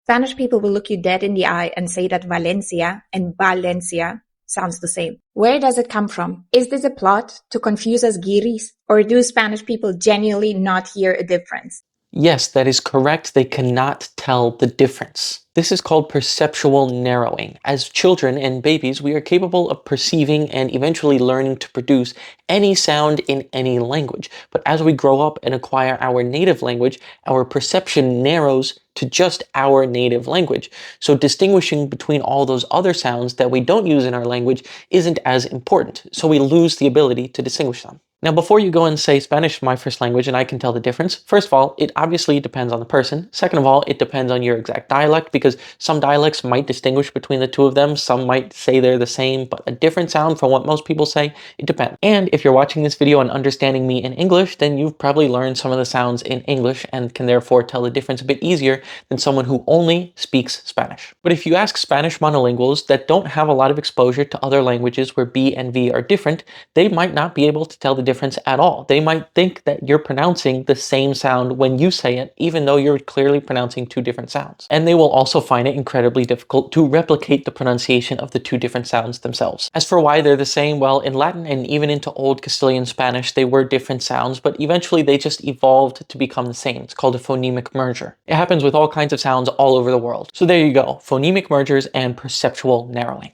Spanish people will look you dead in the eye and say that Valencia and Valencia sounds the same. Where does it come from? Is this a plot to confuse us guiris? Or do Spanish people genuinely not hear a difference? Yes, that is correct. They cannot tell the difference. This is called perceptual narrowing. As children and babies, we are capable of perceiving and eventually learning to produce any sound in any language. But as we grow up and acquire our native language, our perception narrows to just our native language. So distinguishing between all those other sounds that we don't use in our language isn't as important. So we lose the ability to distinguish them. Now, before you go and say Spanish is my first language and I can tell the difference, first of all, it obviously depends on the person. Second of all, it depends on your exact dialect, because some dialects might distinguish between the two of them. Some might say they're the same, but a different sound from what most people say, it depends. And if you're watching this video and understanding me in English, then you've probably learned some of the sounds in English and can therefore tell the difference a bit easier than someone who only speaks Spanish. But if you ask Spanish monolinguals that don't have a lot of exposure to other languages where B and V are different, they might not be able to tell the difference at all. They might think that you're pronouncing the same sound when you say it, even though you're clearly pronouncing two different sounds. And they will also find it incredibly difficult to replicate the pronunciation of the two different sounds themselves. As for why they're the same, well, in Latin and even into Old Castilian Spanish, they were different sounds, but eventually they just evolved to become the same. It's called a phonemic merger. It happens with all kinds of sounds all over the world. So there you go, phonemic mergers and perceptual narrowing.